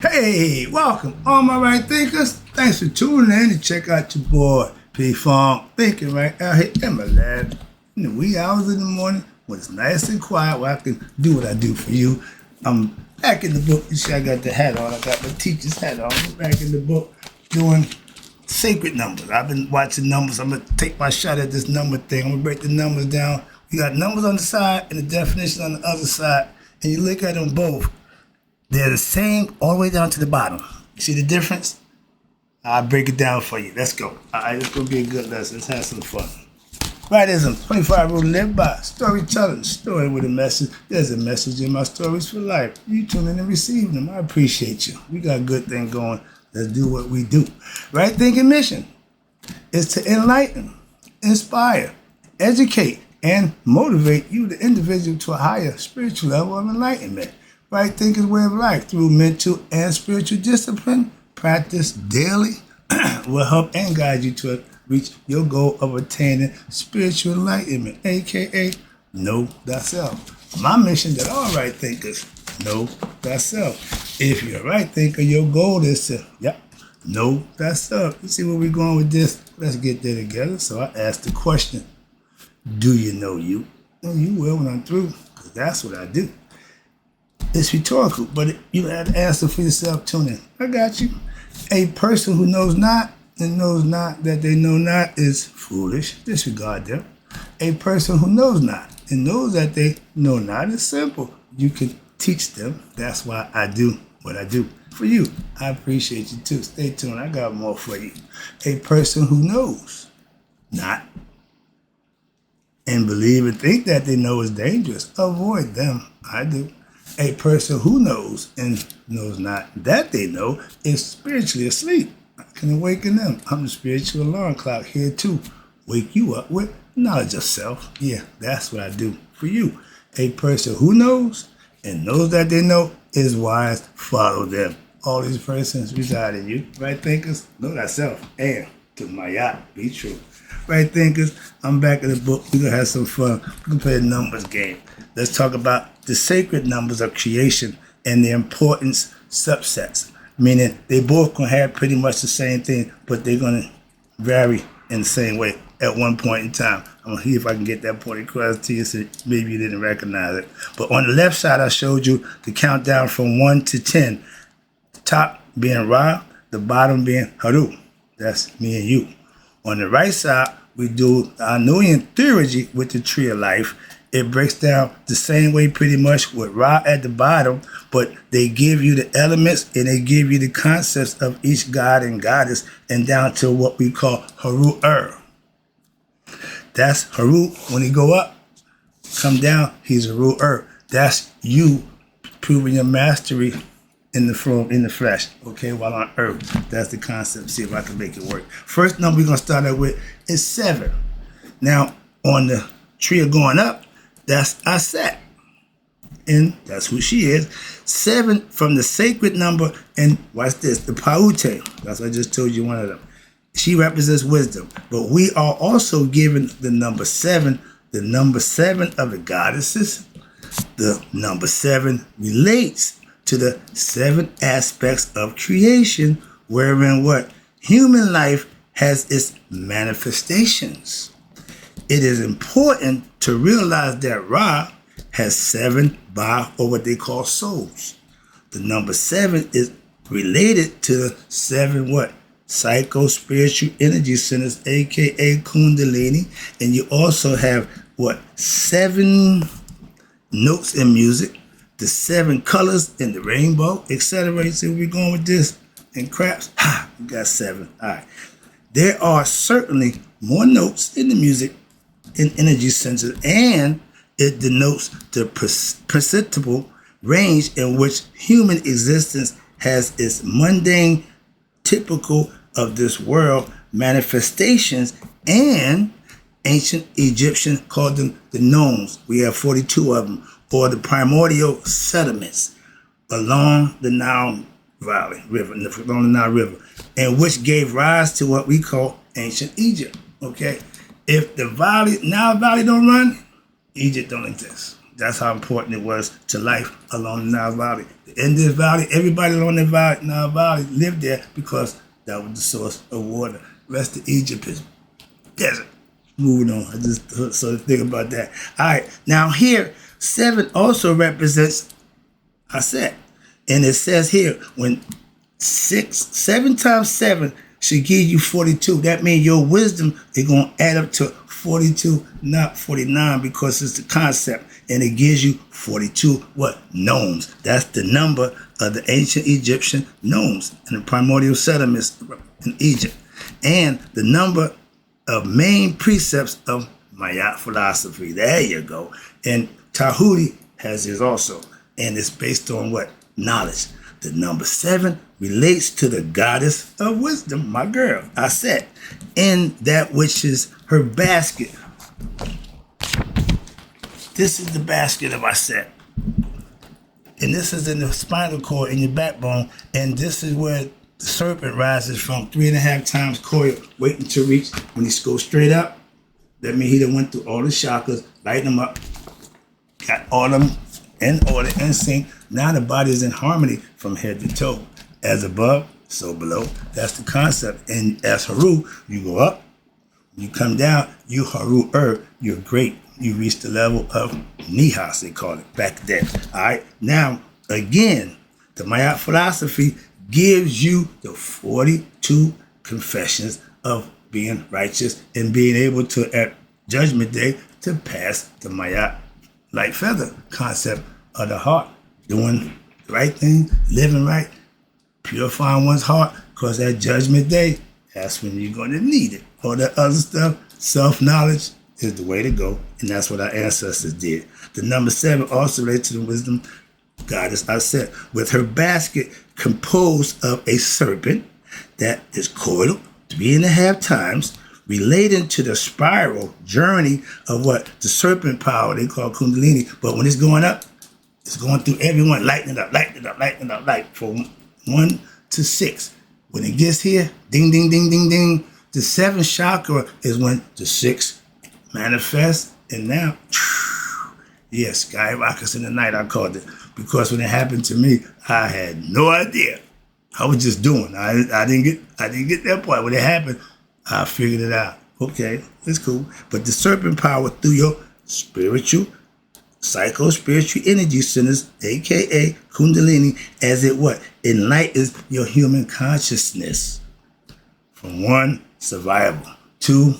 Hey, welcome, all my right thinkers. Thanks for tuning in to check out your boy P-Funk thinking right out here in my lab in the wee hours of the morning when it's nice and quiet where I can do what I do for you. I'm back in the book. You see, I got the hat on. I got my teacher's hat on. I'm back in the book doing sacred numbers. I've been watching numbers. I'm going to take my shot at this number thing. I'm going to break the numbers down. You got numbers on the side and the definition on the other side, and you look at them both. They're the same all the way down to the bottom. You see the difference? I'll break it down for you. Let's go. All right, it's going to be a good lesson. Let's have some fun. Rightism, 25 rule to live by. Storytelling, story with a message. There's a message in my stories for life. You tune in and receive them. I appreciate you. We got a good thing going. Let's do what we do. Right thinking mission is to enlighten, inspire, educate, and motivate you, the individual, to a higher spiritual level of enlightenment. Right thinking way of life through mental and spiritual discipline, practice daily, will help and guide you to reach your goal of attaining spiritual enlightenment, aka know thyself. My mission that all right thinkers know thyself. If you're a right thinker, your goal is to know thyself. You see where we're going with this? Let's get there together. So I asked the question, do you know you? And you will when I'm through, because that's what I do. It's rhetorical, but you have to answer for yourself. Tune in. I got you. A person who knows not and knows not that they know not is foolish. Disregard them. A person who knows not and knows that they know not is simple. You can teach them. That's why I do what I do for you. I appreciate you too. Stay tuned. I got more for you. A person who knows not and believe and think that they know is dangerous. Avoid them. I do. A person who knows and knows not that they know is spiritually asleep. I can awaken them. I'm the spiritual alarm clock here to wake you up with knowledge of self. Yeah, that's what I do for you. A person who knows and knows that they know is wise. Follow them. All these persons reside in you. Right thinkers, know thyself. And to my yacht, be true. Right thinkers, I'm back in the book. We're going to have some fun. We're going to play a numbers game. Let's talk about the sacred numbers of creation and the importance subsets, meaning they both going to have pretty much the same thing, but they're going to vary in the same way at one point in time. I'm going to see if I can get that point across to you so maybe you didn't recognize it. But on the left side, I showed you the countdown from 1 to 10. The top being Ra, the bottom being Haru. That's me and you. On the right side, we do our Nubian theology with the tree of life. It breaks down the same way pretty much with Ra at the bottom, but they give you the elements and they give you the concepts of each god and goddess and down to what we call Haru-Er. That's Haru. When he go up, come down, he's Haru-Er. That's you proving your mastery in the form, in the flesh, okay, while on earth. That's the concept. See if I can make it work. First number we're going to start out with is 7. Now, on the tree of going up, that's Aset. And that's who she is. 7 from the sacred number, and watch this, the Paute. That's what I just told you, one of them. She represents wisdom. But we are also given the number 7, the number 7 of the goddesses. The number 7 relates to the 7 aspects of creation, wherein what? Human life has its manifestations. It is important to realize that Ra has 7 Ba, or what they call souls. The number 7 is related to the 7 what? Psycho-spiritual energy centers, aka Kundalini. And you also have what? 7 notes in music, the 7 colors in the rainbow, etc. You see where we're going with this? And craps, we got 7. All right. There are certainly more notes in the music in energy centers, and it denotes the perceptible range in which human existence has its mundane, typical of this world manifestations, and ancient Egyptians called them the gnomes. We have 42 of them, or the primordial sediments along the Nile River, and which gave rise to what we call ancient Egypt. Okay, if the Nile Valley don't run, Egypt don't exist. That's how important it was to life along the Nile Valley. In this valley, everybody along the Nile Valley lived there because that was the source of water. The rest of Egypt is desert. Moving on. I just sort of think about that. All right. Now here, 7 also represents Aset. And it says here, when 7 times 7 should give you 42. That means your wisdom is going to add up to 42, not 49, because it's the concept. And it gives you 42 what? Gnomes. That's the number of the ancient Egyptian gnomes and the primordial settlements in Egypt. And the number of main precepts of Maya philosophy. There you go. And Tahuti has his also. And it's based on what? Knowledge. The number 7 relates to the goddess of wisdom, my girl, Aset, in that which is her basket. This is the basket of Aset. And this is in the spinal cord, in your backbone. And this is where the serpent rises from, 3.5 times coil, waiting to reach. When he goes straight up, that means he done went through all the chakras, lighten them up, got all of them in order, in sync. Now the body is in harmony from head to toe. As above, so below. That's the concept. And as Haru, you go up, you come down, you Haru you're great. You reach the level of Nihas, they call it back then. All right. Now, again, the Maya philosophy gives you the 42 confessions of being righteous and being able to, at Judgment Day, to pass the Maya light feather concept of the heart, doing the right thing, living right, purifying one's heart, because at Judgment Day, that's when you're going to need it. All that other stuff, self-knowledge, is the way to go, and that's what our ancestors did. The number 7 also relates to the wisdom goddess Aset, with her basket composed of a serpent that is coiled 3.5 times, relating to the spiral journey of what? The serpent power they call Kundalini. But when it's going up, it's going through everyone, lightening up, like from 1 to 6. When it gets here, ding, ding, ding, ding, ding, the 7th chakra is when the 6 manifests, and now, yes, skyrockets in the night, I called it. Because when it happened to me, I had no idea. I was just doing. I didn't get that part. When it happened, I figured it out. Okay, it's cool. But the serpent power through your spiritual, psycho-spiritual energy centers, aka Kundalini, as it what? Enlightens your human consciousness. From 1, survival. 2,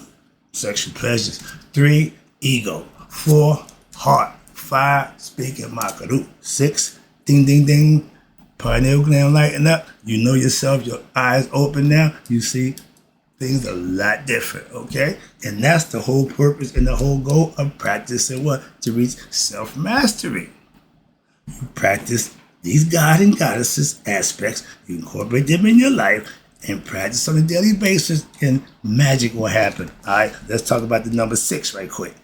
sexual pleasures. 3, ego. 4, heart. 5, speaking makaru. 6, ding, ding, ding. Pineal gland lighten up. You know yourself. Your eyes open now. You see things a lot different, okay? And that's the whole purpose and the whole goal of practicing what? To reach self-mastery. You practice these god and goddesses aspects. You incorporate them in your life and practice on a daily basis, and magic will happen. All right, let's talk about the number 6 right quick.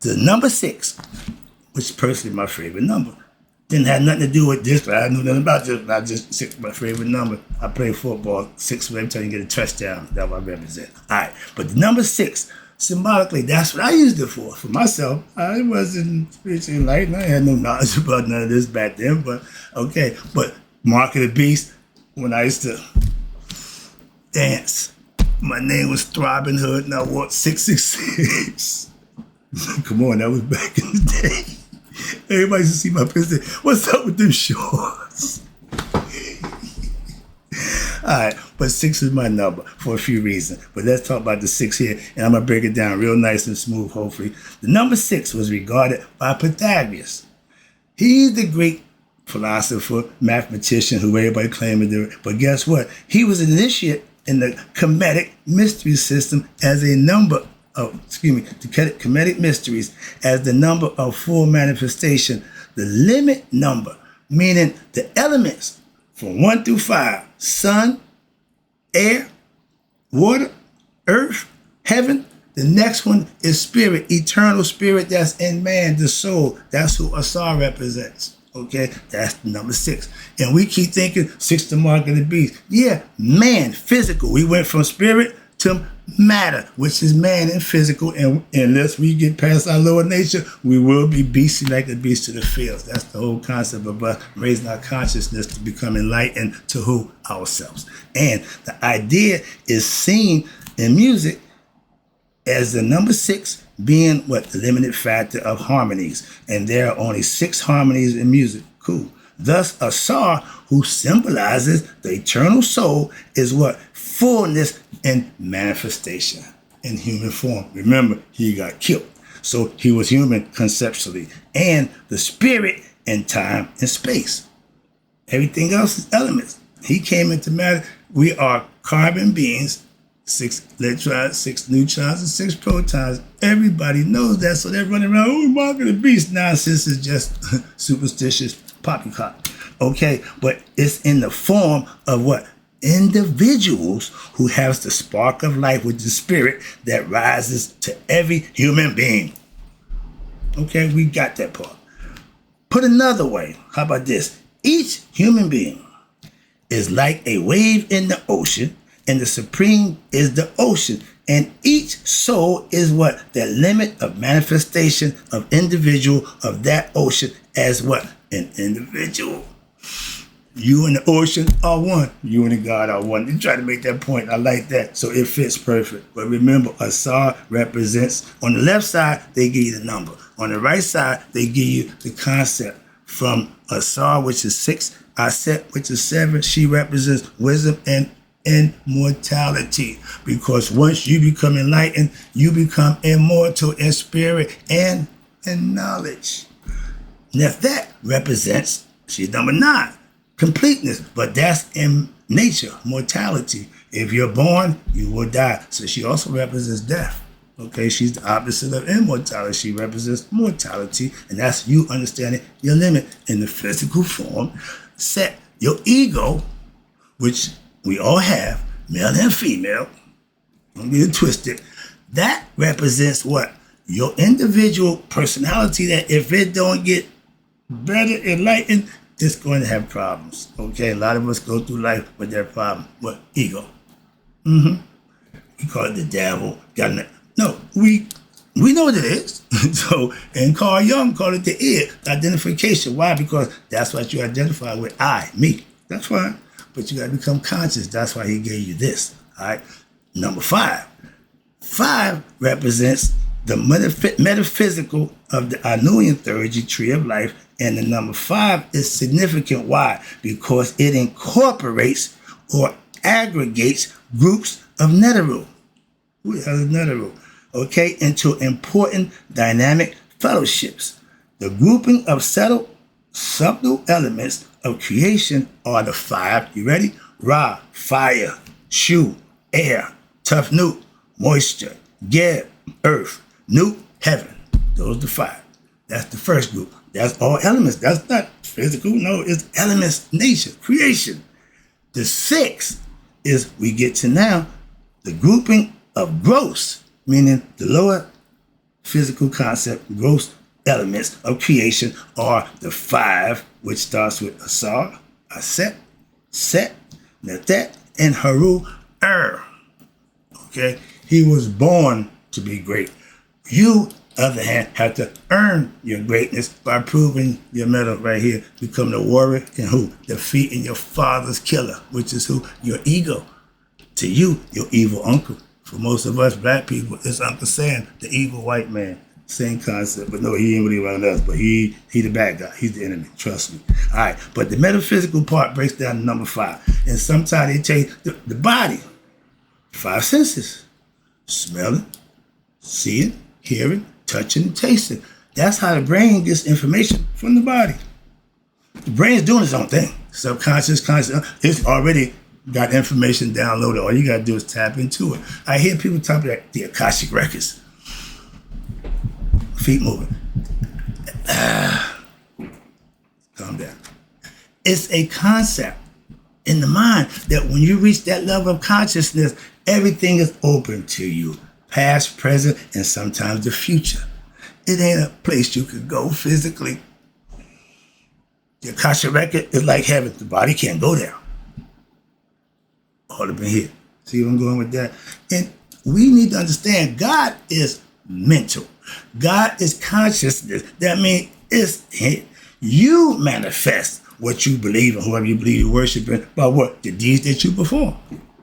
The number 6, which is personally my favorite number, didn't have nothing to do with this, but I knew nothing about this. I just 6 my favorite number. I play football. 6 every time you get a touchdown. That's what I represent. All right, but the number 6, symbolically, that's what I used it for myself. I wasn't spiritually enlightened. I had no knowledge about none of this back then, but okay. But Mark of the Beast, when I used to dance, my name was Throbbing Hood, and I wore 666. Come on, that was back in the day. Everybody used to see my picture. What's up with them shorts? All right, but 6 is my number for a few reasons. But let's talk about the 6 here, and I'm going to break it down real nice and smooth, hopefully. The number 6 was regarded by Pythagoras. He's the great philosopher, mathematician, who everybody claimed to do. But guess what? He was an initiate in the Kemetic mystery system as a number of, the Kemetic mysteries as the number of full manifestation. The limit number, meaning the elements from 1 through 5, sun, air, water, earth, heaven. The next one is spirit, eternal spirit that's in man, the soul. That's who Asar represents. Okay, that's number 6. And we keep thinking 6 the mark of the beast. Yeah, man, physical. We went from spirit to matter, which is man and physical. And unless we get past our lower nature, we will be beastie like the beast of the fields. That's the whole concept of us raising our consciousness to become enlightened to who? Ourselves. And the idea is seen in music as the number 6 being what? The limited factor of harmonies. And there are only 6 harmonies in music. Cool. Thus, a Asar, who symbolizes the eternal soul, is what? Fullness and manifestation in human form. Remember, he got killed. So he was human conceptually. And the spirit in time and space. Everything else is elements. He came into matter. We are carbon beings, 6 electrons, 6 neutrons, and 6 protons. Everybody knows that, so they're running around, oh, mark of the beast. Nonsense is just superstitious poppycock. Okay, but it's in the form of what? Individuals who has the spark of life with the spirit that rises to every human being. Okay, we got that part. Put another way, how about this? Each human being is like a wave in the ocean, and the supreme is the ocean. And each soul is what? The limit of manifestation of individual of that ocean as what? An individual. You and the ocean are one. You and the God are one. You try to make that point. I like that. So it fits perfect. But remember, Asar represents, on the left side, they give you the number. On the right side, they give you the concept. From Asar, which is 6, Aset, which is 7, she represents wisdom and immortality. Because once you become enlightened, you become immortal in spirit and in knowledge. Now that represents, she's number 9, completeness. But that's in nature, mortality. If you're born, you will die. So she also represents death. Okay, she's the opposite of immortality. She represents mortality, and that's you understanding your limit in the physical form. Set your ego, which we all have, male and female. Don't get it twisted. That represents what? Your individual personality that if it don't get better enlightened, it's going to have problems. Okay, a lot of us go through life with that problem. What? Ego. We call it the devil. No, we know what it is. So, and Carl Jung called it the id, identification. Why? Because that's what you identify with. I, me. That's fine. But you got to become conscious. That's why he gave you this. All right. Number 5. 5 represents the metaphysical of the Anuian theurgy, tree of life. And the number 5 is significant. Why? Because it incorporates or aggregates groups of Neteru. Who the hell is Neteru? Okay, into important dynamic fellowships. The grouping of subtle elements of creation are the 5. You ready? Ra, fire. Shu, air. Tufnut, moisture. Geb, earth. Nut, heaven. Those are the 5. That's the first group. That's all elements. That's not physical. No, it's elements, nature, creation. The 6 is, we get to now, the grouping of gross, meaning the lower physical concept, gross elements of creation are the 5, which starts with Asar, Aset, Set, Netet, and Haru, Okay? He was born to be great. You, on the other hand, have to earn your greatness by proving your metal right here. Become the warrior and who? Defeating your father's killer, which is who? Your ego. To you, your evil uncle. For most of us black people, it's Uncle Sam, the evil white man. Same concept, but no, he ain't really around us, but he the bad guy. He's the enemy, trust me. All right, but the metaphysical part breaks down to number 5. And sometimes they take the body, 5 senses: smelling, seeing, hearing, touching, and tasting. That's how the brain gets information from the body. The brain's doing its own thing. Subconscious, conscious, it's already got information downloaded. All you got to do is tap into it. I hear people talk about the Akashic Records. Feet moving. Calm down. It's a concept in the mind that when you reach that level of consciousness, everything is open to you. Past, present, and sometimes the future. It ain't a place you could go physically. The Akashic Record is like heaven. The body can't go there. All up in here. See where I'm going with that? And we need to understand God is mental. God is consciousness. That means you manifest what you believe and whoever you believe you worship in by what? The deeds that you perform.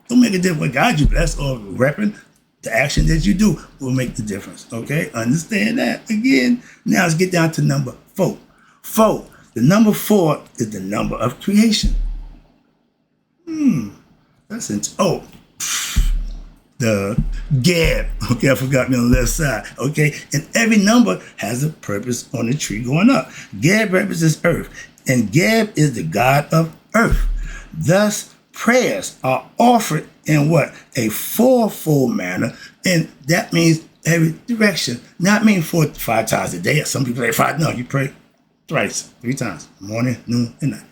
Don't make a difference what God you bless or repping. The action that you do will make the difference. Okay? Understand that. Again, now let's get down to number 4. 4. The number 4 is the number of creation. That's interesting. Oh, the Gab. Okay, I forgot me on the left side. Okay, and every number has a purpose on the tree going up. Gab represents earth, and Gab is the god of earth. Thus, prayers are offered in what? A fourfold manner, and that means every direction. Not mean 4 to 5 times a day. Some people say 5. No, you pray thrice, 3 times, morning, noon, and night.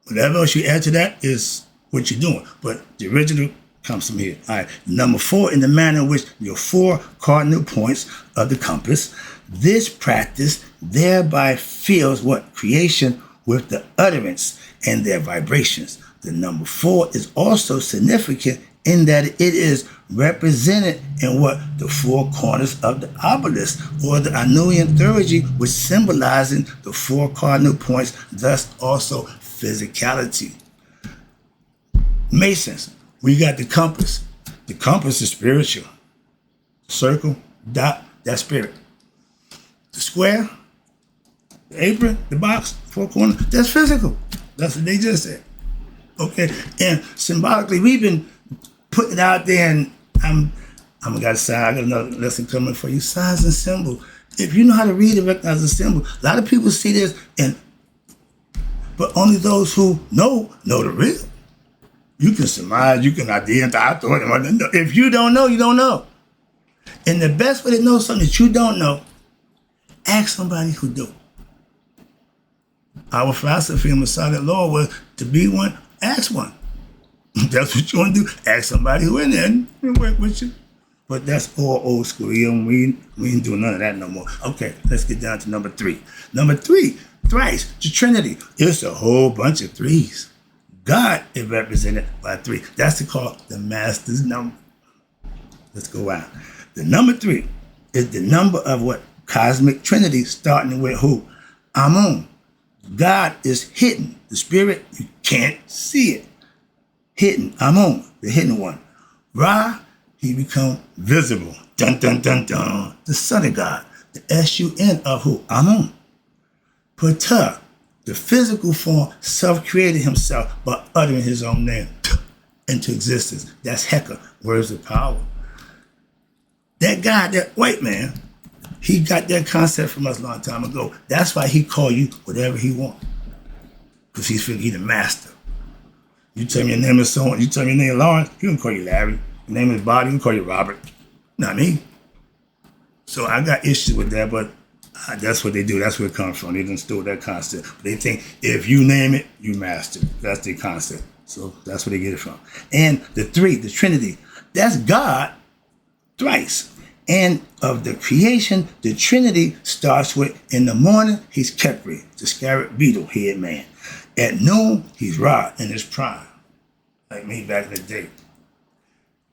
Whatever else you add to that is what you're doing. But the original comes from here. All right. Number 4, in the manner in which your 4 cardinal points of the compass. This practice thereby fills what? Creation with the utterance and their vibrations. The number 4 is also significant in that it is represented in what? The 4 corners of the obelisk or the Anuian theurgy, which symbolizing the 4 cardinal points, thus also physicality. Masons, we got the compass. The compass is spiritual. Circle, dot, that's spirit. The square, the apron, the box, 4 corners, that's physical. That's what they just said. Okay, and symbolically, we've been putting it out there, and I'm got another lesson coming for you. Signs and symbols. If you know how to read and recognize a symbol, a lot of people see this, but only those who know the real. You can surmise, you can identify. If you don't know, you don't know. And the best way to know something that you don't know, ask somebody who do. Our philosophy in Masonic law was to be one, ask one. That's what you want to do. Ask somebody who in there and work with you. But that's all old school. We ain't doing none of that no more. Okay, let's get down to number 3. Number 3, thrice, the Trinity. It's a whole bunch of 3s. God is represented by 3. That's called the master's number. Let's go out. The number 3 is the number of what? Cosmic Trinity, starting with who? Amun. God is hidden. The spirit, you can't see it. Hidden. Amun, the hidden one. Ra, he become visible. Dun, dun, dun, dun. The son of God. The S-U-N of who? Amun. Ptah, the physical form, self-created himself by uttering his own name into existence. That's Heka, words of power. That guy, that white man, he got that concept from us a long time ago. That's why he call you whatever he want. Because he's the master. You tell me your name is someone, you tell me your name is Lawrence, he can call you Larry. Your name is Bobby, he can call you Robert. Not me. So I got issues with that, but that's what they do. That's where it comes from. They didn't steal that concept. But they think if you name it, you master. That's their concept. So that's where they get it from. And the 3, the Trinity, that's God thrice. And of the creation, the Trinity starts with, in the morning, he's Kepri, the scarab beetle head man. At noon, he's Ra in his prime, like me back in the day.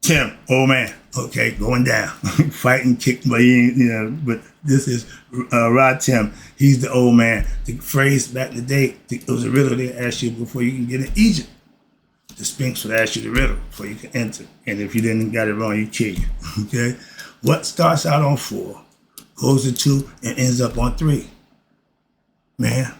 Tim, old man, okay, going down, fighting, kick, but but this is Ra Tim. He's the old man. The phrase back in the day, it was a riddle they asked you before you can get in Egypt. The Sphinx would ask you the riddle before you can enter. And if you didn't got it wrong, you kill you, okay? What starts out on 4, goes to 2, and ends up on 3. Man.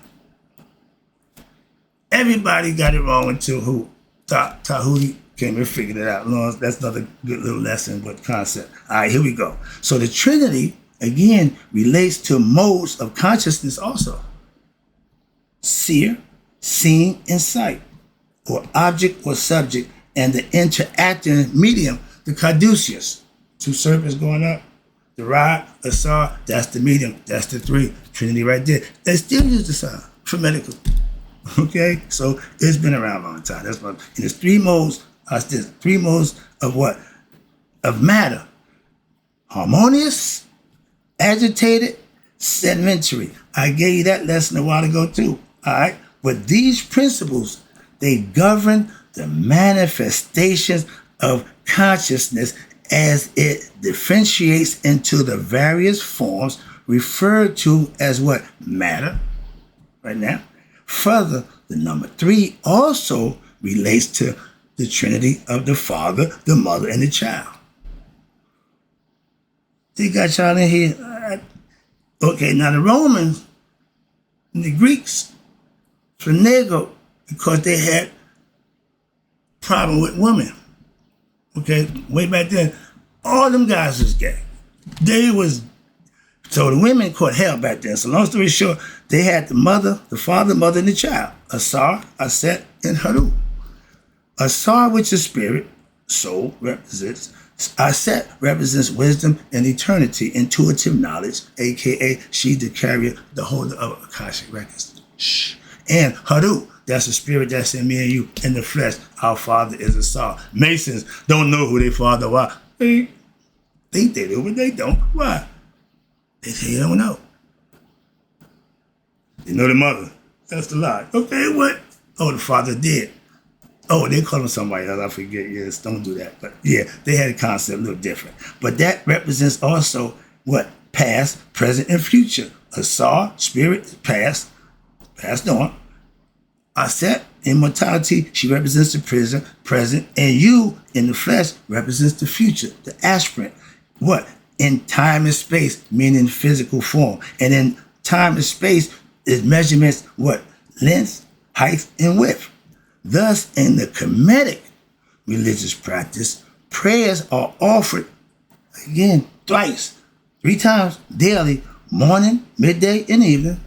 Everybody got it wrong until who? Tahuti came and figured it out. No, that's another good little lesson, but concept. All right, here we go. So the Trinity, again, relates to modes of consciousness also. Seer, seeing, and sight, or object or subject, and the interacting medium, the caduceus. 2 serpents going up. The rod, the saw, that's the medium. That's the 3. Trinity right there. They still use the sign for medical. Okay? So it's been around a long time. That's what, and there's 3 modes. There's 3 modes of what? Of matter. Harmonious, agitated, sedimentary. I gave you that lesson a while ago too. All right? But these principles, they govern the manifestations of consciousness as it differentiates into the various forms referred to as what? Matter, right now. Further, the number 3 also relates to the Trinity of the Father, the Mother, and the child. They got y'all in here. Okay, now the Romans and the Greeks finagled because they had problem with women. Okay, way back then, all them guys was gay. So the women caught hell back then. So long story short, they had the mother, the father, mother, and the child. Asar, Aset, and Haru. Asar, which is spirit, soul, represents. Aset represents wisdom and eternity, intuitive knowledge, a.k.a. she the carrier, the holder of Akashic records. Shh. And Haru, that's the spirit that's in me and you, in the flesh. Our father is Asar. Masons don't know who their father was. They think they do, but they don't. Why? They don't know. They know the mother. That's the lie. Okay, what? Oh, the father did. Oh, they call him somebody else. I forget. Yes, don't do that. But yeah, they had a concept a little different. But that represents also what? Past, present, and future. Asar, spirit, past, passed on. Aset, immortality, she represents the present, and you in the flesh represents the future, the aspirant. What? In time and space, meaning physical form. And in time and space is measurements, what? Length, height, and width. Thus, in the Kemetic religious practice, prayers are offered, again, thrice, 3 times daily, morning, midday, and evening.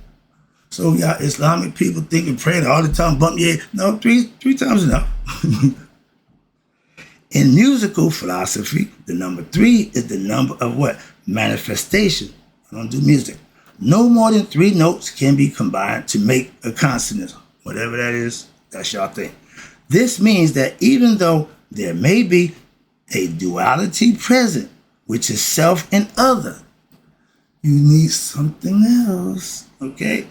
So y'all Islamic people thinking praying all the time, bump your head. No, three times enough. In musical philosophy, the number 3 is the number of what? Manifestation. I don't do music. No more than 3 notes can be combined to make a consonant. Whatever that is, that's y'all thing. This means that even though there may be a duality present, which is self and other, you need something else, okay?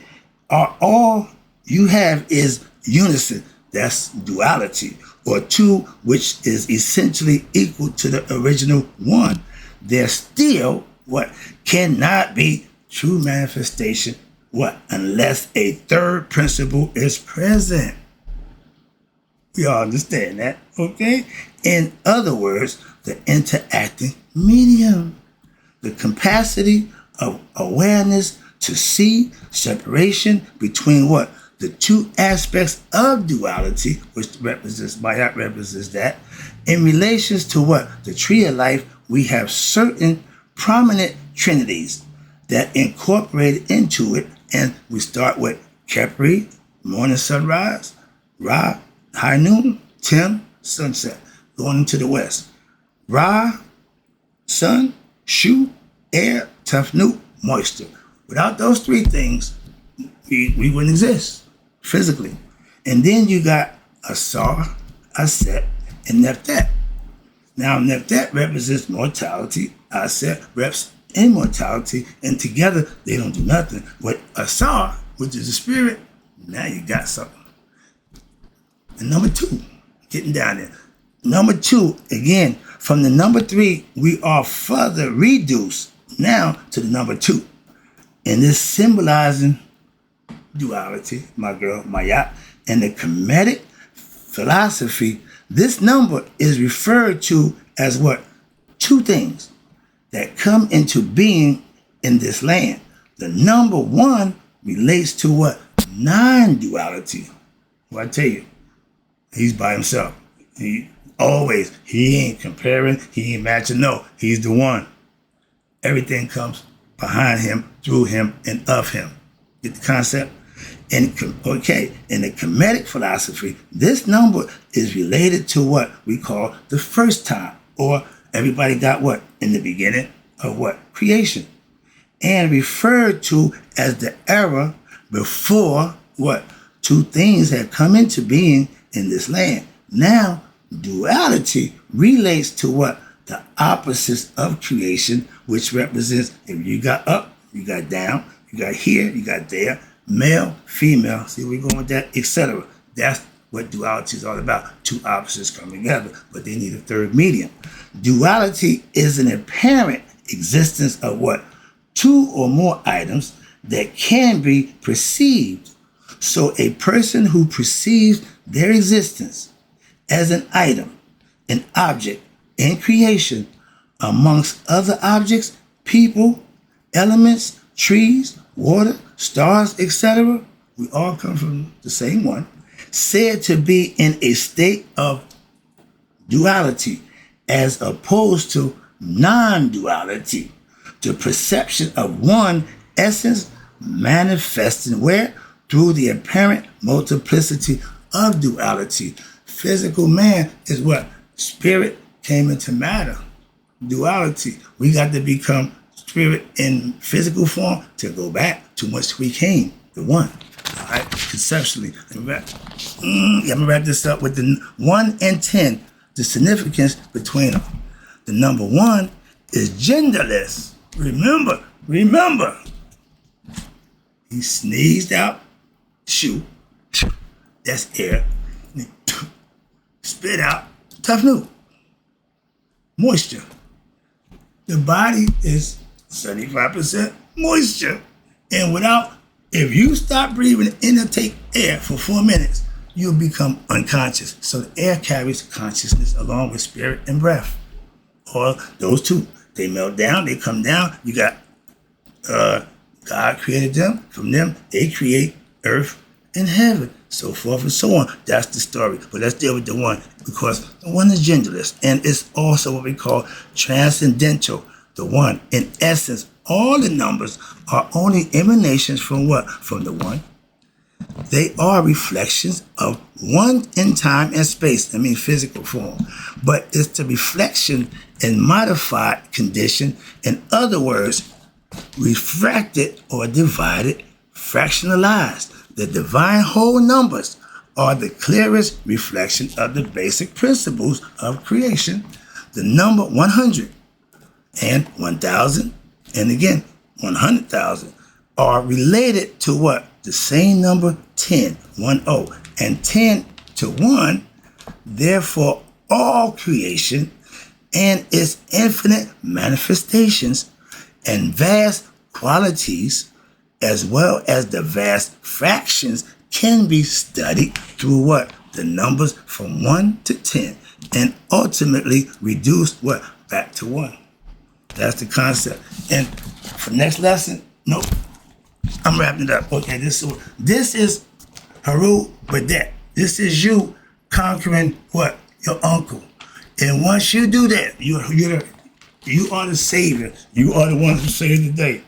All you have is unison, that's duality, or 2, which is essentially equal to the original 1. There still, what? Cannot be true manifestation, what? Unless a 3rd principle is present. We all understand that, okay? In other words, the interacting medium, the capacity of awareness to see separation between what? The 2 aspects of duality, which represents, Bayat represents that. In relations to what? The tree of life, we have certain prominent trinities that incorporated into it, and we start with Khepri, morning sunrise, Ra, high noon, Tim, sunset, going into the west. Ra, sun, Shu, air, Tafnut, moisture. Without those 3 things, we wouldn't exist physically. And then you got Asar, Aset, and Neftet. Now, Neftet represents mortality, Aset represents immortality, and together they don't do nothing. With Asar, which is the spirit, now you got something. And number 2, getting down there. Number 2, again, from the number 3, we are further reduced now to the number 2. And this symbolizing duality, my girl, Mayat, and the Kemetic philosophy, this number is referred to as what? 2 things that come into being in this land. The number 1 relates to what? Non-duality. Well, I tell you, he's by himself. He ain't comparing, he ain't matching. No, he's the one. Everything comes behind him, through him, and of him. Get the concept? In the Kemetic philosophy, this number is related to what we call the first time, or everybody got what? In the beginning of what? Creation. And referred to as the era before what? 2 things had come into being in this land. Now, duality relates to what? The opposites of creation, which represents if you got up, you got down, you got here, you got there, male, female, see where we're going with that, etc. That's what duality is all about. Two opposites come together, but they need a third medium. Duality is an apparent existence of what? Two or more items that can be perceived. So a person who perceives their existence as an item, an object in creation, amongst other objects, people, elements, trees, water, stars, etc., we all come from the same one, said to be in a state of duality as opposed to non-duality, the perception of one essence manifesting where? Through the apparent multiplicity of duality. Physical man is what? Spirit came into matter. Duality. We got to become spirit in physical form to go back to which we came, the one. All right, conceptually. I'm gonna wrap this up with the 1 and 10, the significance between them. The number 1 is genderless. Remember. He sneezed out, shoot, that's air. Spit out, tough new. Moisture. The body is 75% moisture. And if you stop breathing in and take air for 4 minutes, you'll become unconscious. So the air carries consciousness along with spirit and breath. Or those two, they melt down, they come down. You got God created them. From them, they create earth and heaven, so forth and so on. That's the story. But let's deal with the 1, because the 1 is genderless, and it's also what we call transcendental. The 1, in essence, all the numbers are only emanations from what? From the 1. They are reflections of 1 in time and space, physical form. But it's the reflection in modified condition. In other words, refracted or divided, fractionalized. The divine whole numbers are the clearest reflection of the basic principles of creation. The number 100 and 1,000, and again, 100,000 are related to what? The same number 10, 1-0, and 10 to 1, therefore all creation and its infinite manifestations and vast qualities, as well as the vast fractions, can be studied through what? The numbers from 1 to 10, and ultimately reduced what? Back to 1. That's the concept. And for next lesson, nope, I'm wrapping it up. Okay, this is Haru Badet. This is you conquering what? Your uncle. And once you do that, you are the savior. You are the one who saved the day.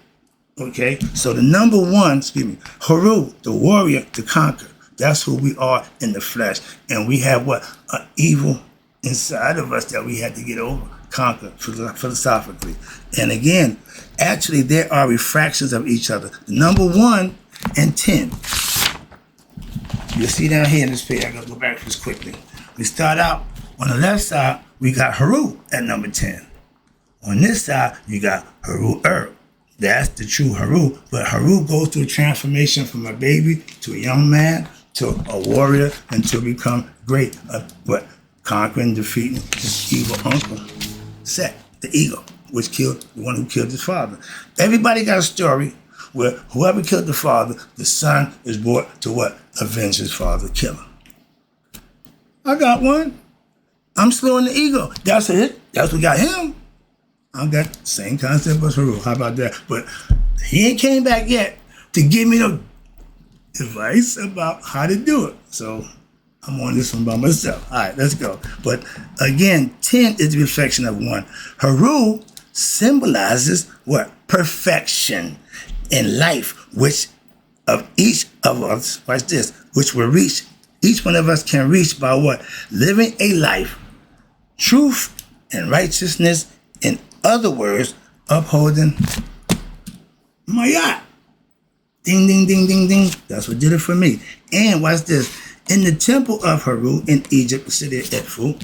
Okay? So the number 1, Haru, the warrior to conquer. That's who we are in the flesh. And we have what? An evil inside of us that we had to get over, conquer philosophically. And again, actually there are refractions of each other. The number 1 and 10. You'll see down here in this page, I gotta go back just quickly. We start out on the left side, we got Haru at number 10. On this side, you got Haru. That's the true Haru. But Haru goes through a transformation from a baby to a young man to a warrior and to become great. But conquering, defeating his evil uncle, Set, the ego, which killed the one who killed his father. Everybody got a story where whoever killed the father, the son is brought to what? Avenge his father, kill him. I got one. I'm slowing the ego. That's it. That's what got him. I got the same concept as Haru. How about that? But he ain't came back yet to give me no advice about how to do it. So I'm on this one by myself. All right, let's go. But again, 10 is the reflection of 1. Haru symbolizes what? Perfection in life, which of each of us, watch this, which will reach, each one of us can reach by what? Living a life, truth and righteousness. In other words, upholding Mayat. Ding, ding, ding, ding, ding. That's what did it for me. And watch this. In the temple of Haru in Egypt, the city of Edfu,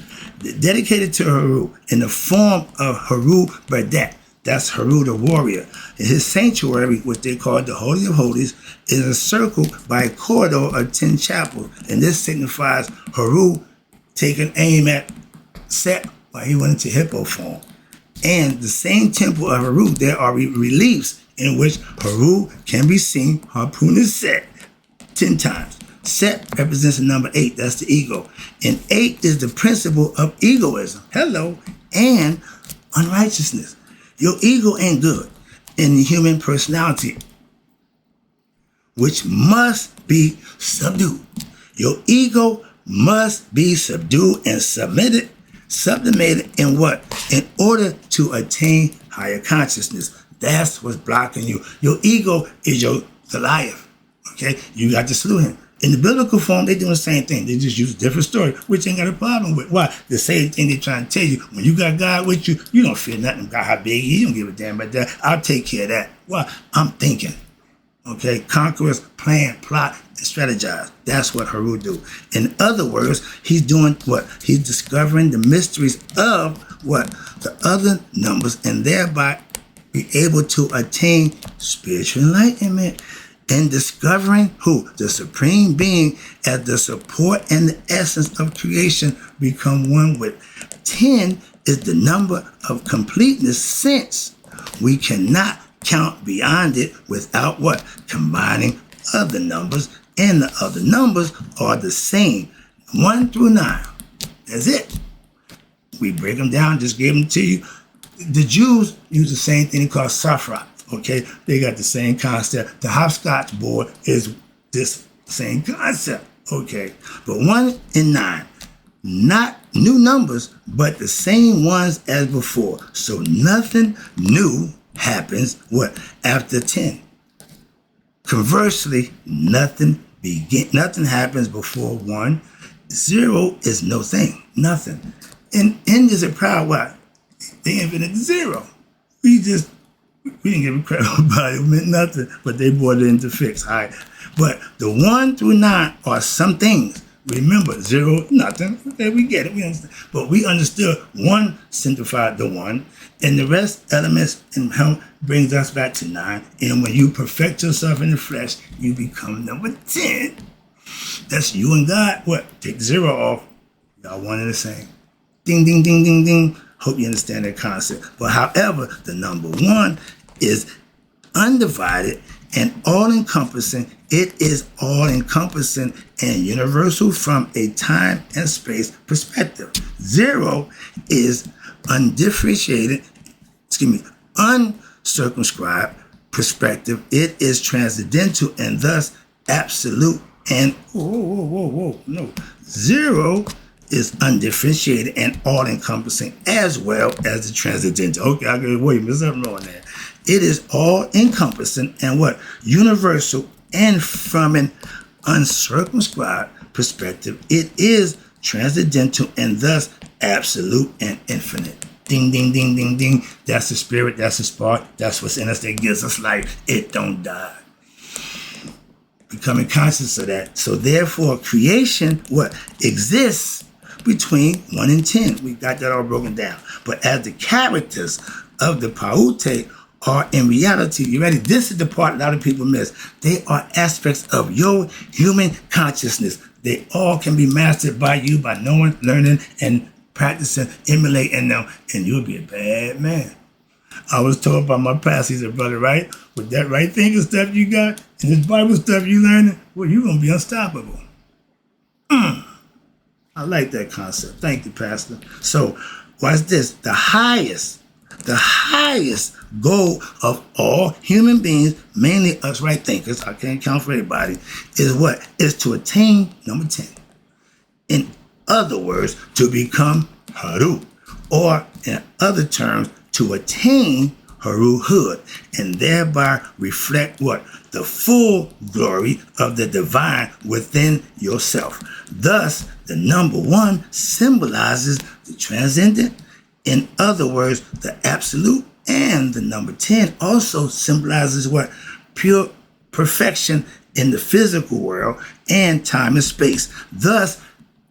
dedicated to Haru in the form of Haru Badat, That's Haru the warrior. And his sanctuary, which they call the Holy of Holies, is encircled by a corridor of 10 chapels. And this signifies Haru taking aim at Set while he went into hippo form. And the same temple of Haru, there are reliefs in which Haru can be seen harpooning Set 10 times. Set represents the number 8, that's the ego. And 8 is the principle of egoism. Hello, and unrighteousness. Your ego ain't good in the human personality, which must be subdued. Your ego must be subdued and sublimated in what? In order to attain higher consciousness. That's what's blocking you. Your ego is your Goliath. Okay? You got to slew him. In the biblical form, they're doing the same thing. They just use a different story, which ain't got a problem with. Why? The same thing they're trying to tell you. When you got God with you, you don't fear nothing about how big he is. You don't give a damn about that. I'll take care of that. Why? I'm thinking. Okay? Conquerors plan, plot, and strategize. That's what Haru do. In other words, he's doing what? He's discovering the mysteries of what? The other numbers, and thereby be able to attain spiritual enlightenment. And discovering who? The Supreme Being as the support and the essence of creation become one with. 10 is the number of completeness, since we cannot count beyond it without what? Combining other numbers, and the other numbers are the same. 1 through 9. That's it. We break them down, just gave them to you. The Jews use the same thing called Safra. Okay, they got the same concept. The hopscotch board is this same concept. Okay, but 1 and 9, not new numbers, but the same ones as before. So nothing new happens what? After 10. Conversely, nothing happens before 1. 0 is no thing, nothing. And N is a proud what? The infinite 0. We didn't give a crap about it. It meant nothing, but they brought it into fix. All right. But the 1 through 9 are some things. Remember, 0, nothing. Okay, we get it. We understand. But we understood 1 simplified the 1, and the rest elements and help brings us back to 9. And when you perfect yourself in the flesh, you become number 10. That's you and God. What? Take 0 off. Y'all one and the same. Ding, ding, ding, ding, ding. Hope you understand that concept. But however, the number 1 is undivided and all-encompassing. It is all-encompassing and universal from a time and space perspective. 0 is uncircumscribed perspective. It is transcendental and thus absolute. And no. 0 is undifferentiated and all-encompassing as well as the transcendental. Okay, I gotta wait, there's something wrong there. It is all-encompassing and what? Universal, and from an uncircumscribed perspective, it is transcendental and thus absolute and infinite. Ding, ding, ding, ding, ding. That's the spirit, that's the spark, that's what's in us that gives us life. It don't die. Becoming conscious of that. So therefore, creation, what? Exists between 1 and 10. We got that all broken down. But as the characters of the Paute are in reality, you ready? This is the part a lot of people miss. They are aspects of your human consciousness. They all can be mastered by you by knowing, learning, and practicing, emulating them, and you'll be a bad man. I was told by my pastor, he said, brother, right? With that right thinking stuff you got, and this Bible stuff you learning, well, you're going to be unstoppable. I like that concept. Thank you, Pastor. So, watch this. The highest goal of all human beings, mainly us right thinkers, I can't count for everybody, is what? Is to attain number 10. In other words, to become Haru, or in other terms, to attain Haruhood, and thereby reflect what? The full glory of the divine within yourself. Thus, the number 1 symbolizes the transcendent. In other words, the absolute. And the number 10 also symbolizes what? Pure perfection in the physical world and time and space. Thus,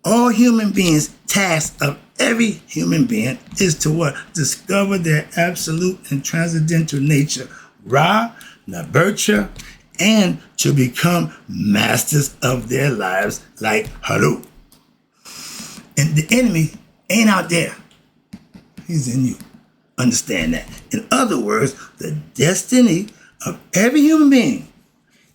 all human beings' task of every human being is to what? Discover their absolute and transcendental nature, Ra, Nurture, and to become masters of their lives like Haru. And the enemy ain't out there. He's in you. Understand that. In other words, the destiny of every human being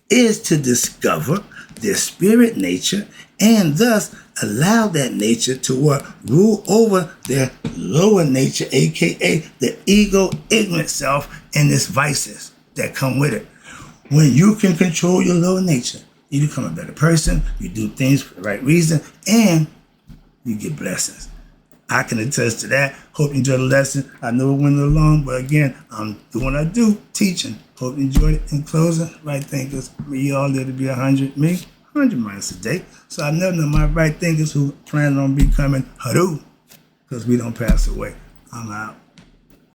is to discover their spirit nature and thus allow that nature to what? Rule over their lower nature, aka the ego, ignorant self, and its vices that come with it. When you can control your lower nature, you become a better person, you do things for the right reason, and you get blessings. I can attest to that. Hope you enjoyed the lesson. I know it went a little long, but again, I'm doing what I do, teaching. Hope you enjoyed it. In closing, right thinkers, we all live to be 100. Me, 100 miles a day. So I never know my right thinkers who plan on becoming Haru, because we don't pass away. I'm out.